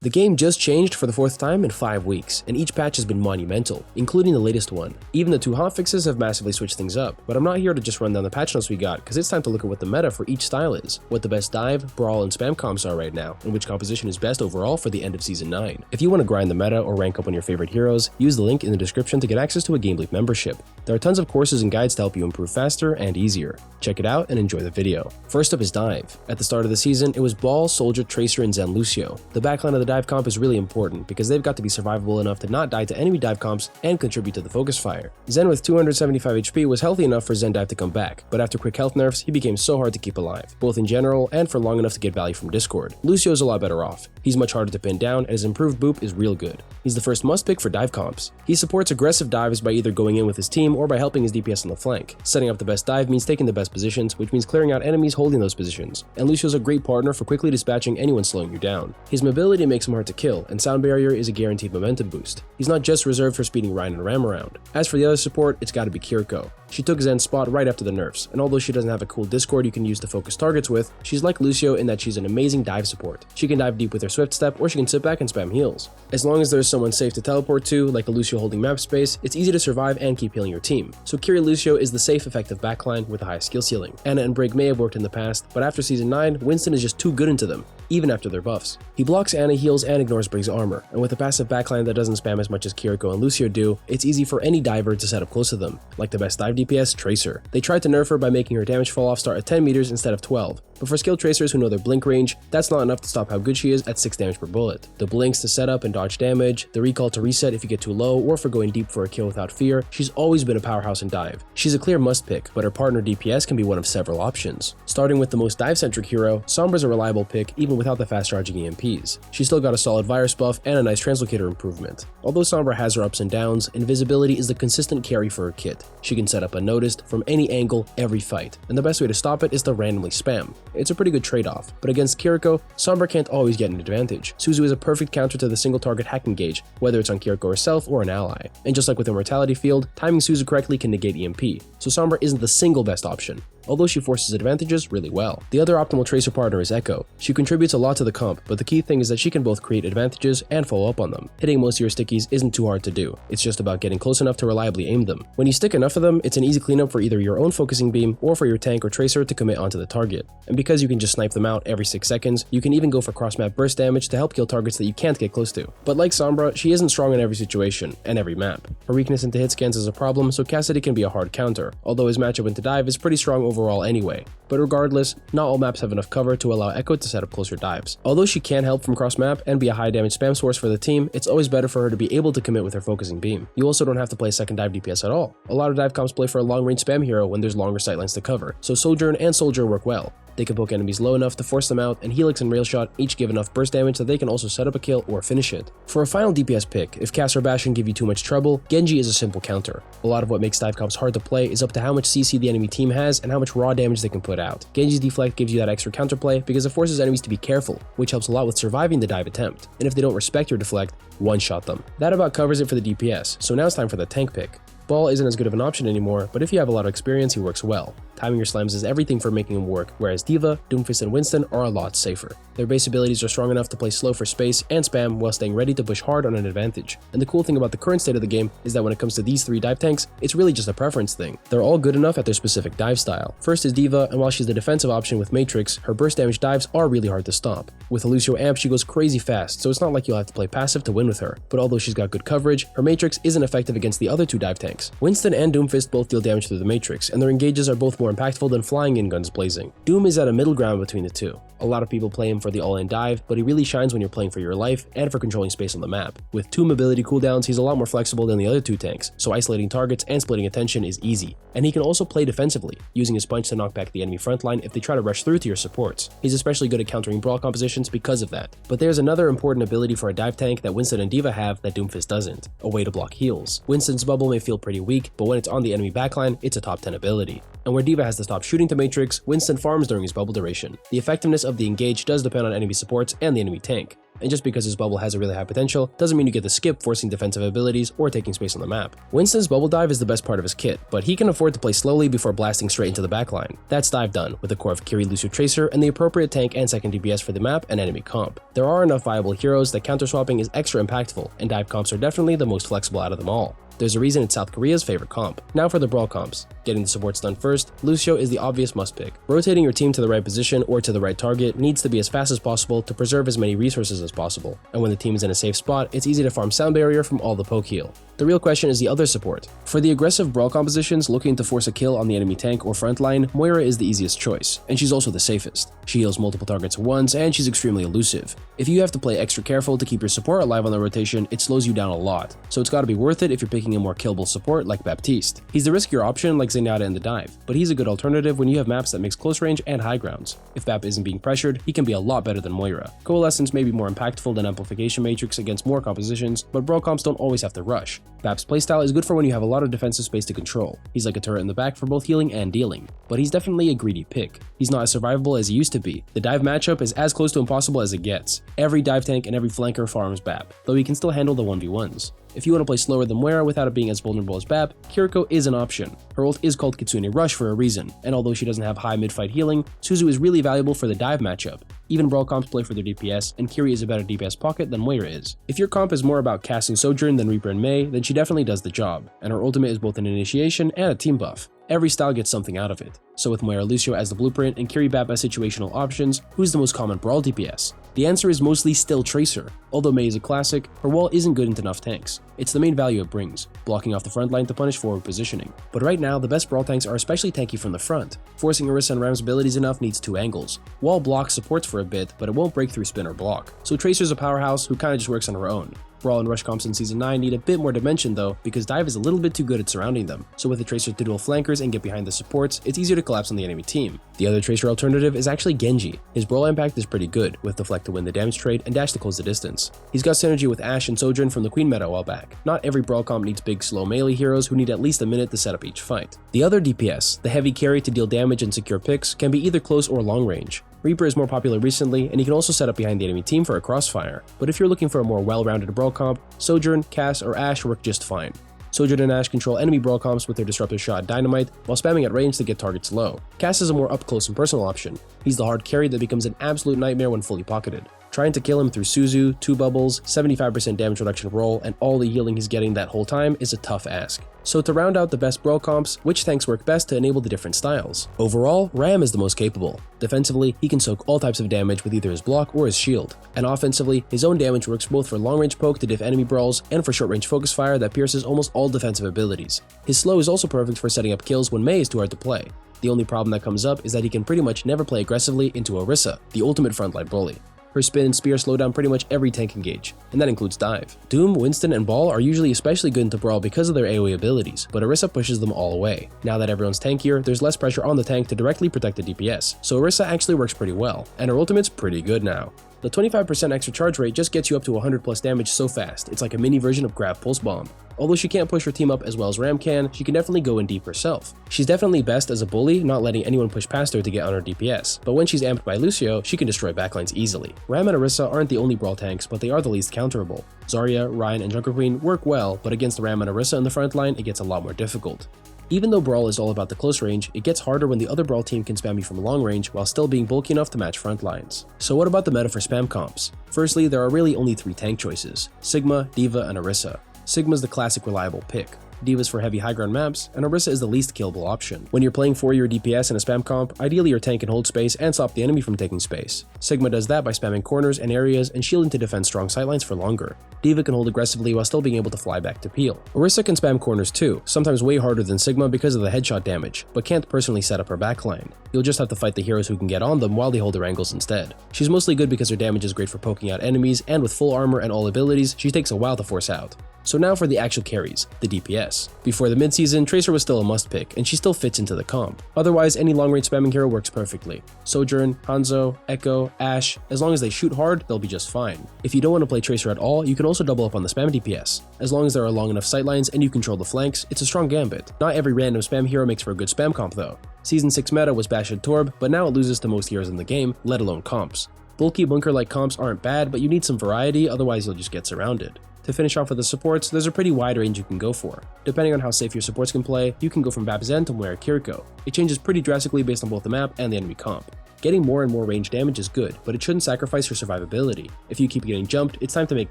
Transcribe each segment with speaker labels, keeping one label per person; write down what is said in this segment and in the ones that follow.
Speaker 1: The game just changed for the 4th time in 5 weeks, and each patch has been monumental, including the latest one. Even the 2 hotfixes have massively switched things up, but I'm not here to just run down the patch notes we got, because it's time to look at what the meta for each style is, what the best dive, brawl, and spam comps are right now, and which composition is best overall for the end of Season 9. If you want to grind the meta or rank up on your favorite heroes, use the link in the description to get access to a GameLeap membership. There are tons of courses and guides to help you improve faster and easier. Check it out and enjoy the video. First up is dive. At the start of the season, it was Brawl, Soldier, Tracer, and Zen Lucio. The backline of the dive comp is really important because they've got to be survivable enough to not die to enemy dive comps and contribute to the focus fire. Zen with 275 HP was healthy enough for Zen dive to come back, but after quick health nerfs, he became so hard to keep alive, both in general and for long enough to get value from Discord. Lucio is a lot better off. He's much harder to pin down and his improved boop is real good. He's the first must pick for dive comps. He supports aggressive dives by either going in with his team or by helping his DPS on the flank. Setting up the best dive means taking the best positions, which means clearing out enemies holding those positions, and Lucio's a great partner for quickly dispatching anyone slowing you down. His mobility makes him hard to kill, and sound barrier is a guaranteed momentum boost. He's not just reserved for speeding Ryan and Ram around. As for the other support, it's gotta be Kiriko. She took Zen's spot right after the nerfs, and although she doesn't have a cool Discord you can use to focus targets with, she's like Lucio in that she's an amazing dive support. She can dive deep with her swift step, or she can sit back and spam heals. As long as there's someone safe to teleport to, like a Lucio holding map space, it's easy to survive and keep healing your team. So Kiri Lucio is the safe, effective backline with a high skill ceiling. Anna and Brig may have worked in the past, but after Season 9, Winston is just too good into them, even after their buffs. He blocks Anna heals and ignores Brig's armor, and with a passive backline that doesn't spam as much as Kiriko and Lucio do, it's easy for any diver to set up close to them, like the best dive DPS, Tracer. They tried to nerf her by making her damage fall off start at 10 meters instead of 12, but for skilled tracers who know their blink range, that's not enough to stop how good she is at 6 damage per bullet. The blinks to set up and dodge damage, the recall to reset if you get too low, or for going deep for a kill without fear, she's always been a powerhouse in dive. She's a clear must pick, but her partner DPS can be one of several options. Starting with the most dive-centric hero, Sombra's a reliable pick even without the fast-charging EMPs. She's still got a solid virus buff and a nice translocator improvement. Although Sombra has her ups and downs, invisibility is the consistent carry for her kit. She can set up unnoticed, from any angle, every fight, and the best way to stop it is to randomly spam. It's a pretty good trade-off, but against Kiriko, Sombra can't always get an advantage. Suzu is a perfect counter to the single target hack engage, whether it's on Kiriko herself or an ally. And just like with Immortality Field, timing Suzu correctly can negate EMP, so Sombra isn't the single best option, although she forces advantages really well. The other optimal tracer partner is Echo. She contributes a lot to the comp, but the key thing is that she can both create advantages and follow up on them. Hitting most of your stickies isn't too hard to do, it's just about getting close enough to reliably aim them. When you stick enough of them, it's an easy cleanup for either your own focusing beam or for your tank or tracer to commit onto the target. And because you can just snipe them out every 6 seconds, you can even go for cross-map burst damage to help kill targets that you can't get close to. But like Sombra, she isn't strong in every situation and every map. Her weakness into hit scans is a problem, so Cassidy can be a hard counter, although his matchup into dive is pretty strong overall anyway. But regardless, not all maps have enough cover to allow Echo to set up closer dives. Although she can help from cross-map and be a high damage spam source for the team, it's always better for her to be able to commit with her focusing beam. You also don't have to play a second dive DPS at all. A lot of dive comps play for a long-range spam hero when there's longer sightlines to cover, so Sojourn and Soldier work well. They can poke enemies low enough to force them out, and Helix and Railshot each give enough burst damage that they can also set up a kill or finish it. For a final DPS pick, if Cass or Bastion give you too much trouble, Genji is a simple counter. A lot of what makes dive comps hard to play is up to how much CC the enemy team has and how much raw damage they can put out. Genji's deflect gives you that extra counterplay because it forces enemies to be careful, which helps a lot with surviving the dive attempt, and if they don't respect your deflect, one-shot them. That about covers it for the DPS, so now it's time for the tank pick. Brawl isn't as good of an option anymore, but if you have a lot of experience, he works well. Timing your slams is everything for making him work, whereas D.Va, Doomfist, and Winston are a lot safer. Their base abilities are strong enough to play slow for space and spam while staying ready to push hard on an advantage. And the cool thing about the current state of the game is that when it comes to these 3 dive tanks, it's really just a preference thing. They're all good enough at their specific dive style. First is D.Va, and while she's the defensive option with Matrix, her burst damage dives are really hard to stop. With a Lucio amp, she goes crazy fast, so it's not like you'll have to play passive to win with her. But although she's got good coverage, her Matrix isn't effective against the other 2 dive tanks. Winston and Doomfist both deal damage through the Matrix, and their engages are both more impactful than flying in guns blazing. Doom is at a middle ground between the two. A lot of people play him for the all-in dive, but he really shines when you're playing for your life and for controlling space on the map. With 2 mobility cooldowns, he's a lot more flexible than the other 2 tanks, so isolating targets and splitting attention is easy. And he can also play defensively, using his punch to knock back the enemy frontline if they try to rush through to your supports. He's especially good at countering Brawl compositions because of that. But there's another important ability for a dive tank that Winston and D.Va have that Doomfist doesn't: a way to block heals. Winston's bubble may feel pretty weak, but when it's on the enemy backline, it's a top 10 ability. And where D.Va has to stop shooting to Matrix, Winston farms during his bubble duration. The effectiveness of the engage does depend on enemy supports and the enemy tank. And just because his bubble has a really high potential, doesn't mean you get to skip forcing defensive abilities or taking space on the map. Winston's bubble dive is the best part of his kit, but he can afford to play slowly before blasting straight into the backline. That's dive done, with a core of Kiri, Lucio, Tracer, and the appropriate tank and second DPS for the map and enemy comp. There are enough viable heroes that counter swapping is extra impactful, and dive comps are definitely the most flexible out of them all. There's a reason it's South Korea's favorite comp. Now for the Brawl comps. Getting the supports done first, Lucio is the obvious must pick. Rotating your team to the right position or to the right target needs to be as fast as possible to preserve as many resources as possible. And when the team is in a safe spot, it's easy to farm sound barrier from all the poke heal. The real question is the other support. For the aggressive Brawl compositions looking to force a kill on the enemy tank or frontline, Moira is the easiest choice, and she's also the safest. She heals multiple targets at once, and she's extremely elusive. If you have to play extra careful to keep your support alive on the rotation, it slows you down a lot, so it's gotta be worth it if you're picking a more killable support like Baptiste. He's the riskier option like Zenyatta in the dive, but he's a good alternative when you have maps that mix close range and high grounds. If Bap isn't being pressured, he can be a lot better than Moira. Coalescence may be more impactful than Amplification Matrix against more compositions, but Brawl comps don't always have to rush. Bap's playstyle is good for when you have a lot of defensive space to control. He's like a turret in the back for both healing and dealing, but he's definitely a greedy pick. He's not as survivable as he used to be. The dive matchup is as close to impossible as it gets. Every dive tank and every flanker farms Bap, though he can still handle the 1v1s. If you want to play slower than Moira without it being as vulnerable as Bap, Kiriko is an option. Her ult is called Kitsune Rush for a reason, and although she doesn't have high mid-fight healing, Suzu is really valuable for the dive matchup. Even Brawl comps play for their DPS, and Kiri is a better DPS pocket than Moira is. If your comp is more about Cass and Sojourn than Reaper and Mei, then she definitely does the job, and her ultimate is both an initiation and a team buff. Every style gets something out of it. So with Moira Lucio as the blueprint and Kiri Bap as situational options, who's the most common Brawl DPS? The answer is mostly still Tracer. Although Mei is a classic, her wall isn't good into enough tanks. It's the main value it brings, blocking off the front line to punish forward positioning. But right now, the best Brawl tanks are especially tanky from the front. Forcing Orisa and Ram's abilities enough needs two angles. Wall block supports for a bit, but it won't break through spin or block. So Tracer's a powerhouse who kinda just works on her own. Brawl and Rush comps in Season 9 need a bit more dimension though, because Dive is a little bit too good at surrounding them, so with the Tracer to dual flankers and get behind the supports, it's easier to collapse on the enemy team. The other Tracer alternative is actually Genji. His Brawl impact is pretty good, with Deflect to win the damage trade and Dash to close the distance. He's got synergy with Ashe and Sojourn from the Queen meta a while back. Not every Brawl comp needs big slow melee heroes who need at least a minute to set up each fight. The other DPS, the heavy carry to deal damage and secure picks, can be either close or long range. Reaper is more popular recently, and he can also set up behind the enemy team for a crossfire, but if you're looking for a more well-rounded Brawl comp, Sojourn, Cass, or Ashe work just fine. Sojourn and Ashe control enemy Brawl comps with their Disruptive Shot Dynamite while spamming at range to get targets low. Cass is a more up-close and personal option. He's the hard carry that becomes an absolute nightmare when fully pocketed. Trying to kill him through Suzu, 2 bubbles, 75% damage reduction roll, and all the healing he's getting that whole time is a tough ask. So to round out the best Brawl comps, which tanks work best to enable the different styles? Overall, Ram is the most capable. Defensively, he can soak all types of damage with either his block or his shield. And offensively, his own damage works both for long-range poke to diff enemy brawls and for short-range focus fire that pierces almost all defensive abilities. His slow is also perfect for setting up kills when Mei is too hard to play. The only problem that comes up is that he can pretty much never play aggressively into Orisa, the ultimate frontline bully. Her spin and spear slow down pretty much every tank engage, and that includes dive. Doom, Winston, and Ball are usually especially good into Brawl because of their AoE abilities, but Orisa pushes them all away. Now that everyone's tankier, there's less pressure on the tank to directly protect the DPS, so Orisa actually works pretty well, and her ultimate's pretty good now. The 25% extra charge rate just gets you up to 100 plus damage so fast, it's like a mini version of Grab Pulse Bomb. Although she can't push her team up as well as Ram can, she can definitely go in deep herself. She's definitely best as a bully, not letting anyone push past her to get on her DPS, but when she's amped by Lucio, she can destroy backlines easily. Ram and Orisa aren't the only Brawl tanks, but they are the least counterable. Zarya, Ryan, and Junker Queen work well, but against Ram and Orisa in the front line, it gets a lot more difficult. Even though Brawl is all about the close range, it gets harder when the other Brawl team can spam you from long range while still being bulky enough to match front lines. So what about the meta for spam comps? Firstly, there are really only 3 tank choices: Sigma, D.Va, and Orisa. Sigma's the classic reliable pick. D.Va's for heavy high ground maps, and Orisa is the least killable option. When you're playing for your DPS in a spam comp, ideally your tank can hold space and stop the enemy from taking space. Sigma does that by spamming corners and areas and shielding to defend strong sightlines for longer. D.Va can hold aggressively while still being able to fly back to peel. Orisa can spam corners too, sometimes way harder than Sigma because of the headshot damage, but can't personally set up her backline. You'll just have to fight the heroes who can get on them while they hold their angles instead. She's mostly good because her damage is great for poking out enemies, and with full armor and all abilities, she takes a while to force out. So now for the actual carries, the DPS. Before the mid-season, Tracer was still a must-pick, and she still fits into the comp. Otherwise, any long-range spamming hero works perfectly. Sojourn, Hanzo, Echo, Ashe, as long as they shoot hard, they'll be just fine. If you don't want to play Tracer at all, you can also double up on the spam DPS. As long as there are long enough sightlines and you control the flanks, it's a strong gambit. Not every random spam hero makes for a good spam comp though. Season 6 meta was Bash and Torb, but now it loses to most heroes in the game, let alone comps. Bulky bunker-like comps aren't bad, but you need some variety, otherwise you'll just get surrounded. To finish off with the supports, there's a pretty wide range you can go for. Depending on how safe your supports can play, you can go from Babzen to Moira Kiriko. It changes pretty drastically based on both the map and the enemy comp. Getting more and more range damage is good, but it shouldn't sacrifice your survivability. If you keep getting jumped, it's time to make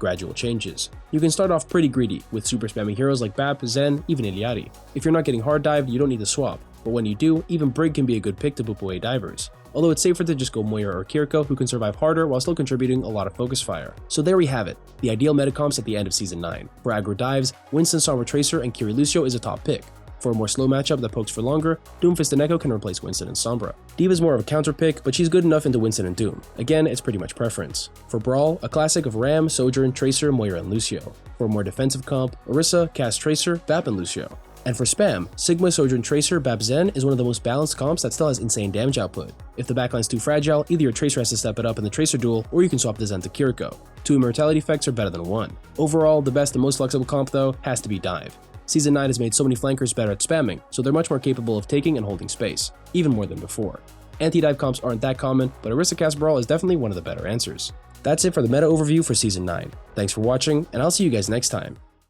Speaker 1: gradual changes. You can start off pretty greedy, with super spamming heroes like Bap, Zen, even Iliari. If you're not getting hard dived, you don't need to swap, but when you do, even Brig can be a good pick to boop away divers. Although it's safer to just go Moira or Kiriko, who can survive harder while still contributing a lot of focus fire. So there we have it, the ideal meta comps at the end of Season 9. For aggro dives, Winston Sombra Tracer and Kiri Lucio is a top pick. For a more slow matchup that pokes for longer, Doomfist and Echo can replace Winston and Sombra. D.Va is more of a counter pick, but she's good enough into Winston and Doom. Again, it's pretty much preference. For Brawl, a classic of Ram, Sojourn, Tracer, Moira, and Lucio. For a more defensive comp, Orisa, Cast Tracer, Bap, and Lucio. And for spam, Sigma, Sojourn, Tracer, Bap, Zen is one of the most balanced comps that still has insane damage output. If the backline's too fragile, either your Tracer has to step it up in the Tracer duel, or you can swap the Zen to Kiriko. 2 immortality effects are better than 1. Overall, the best and most flexible comp though, has to be Dive. Season 9 has made so many flankers better at spamming, so they're much more capable of taking and holding space, even more than before. Anti-dive comps aren't that common, but Orisa Cast Brawl is definitely one of the better answers. That's it for the meta overview for Season 9. Thanks for watching, and I'll see you guys next time.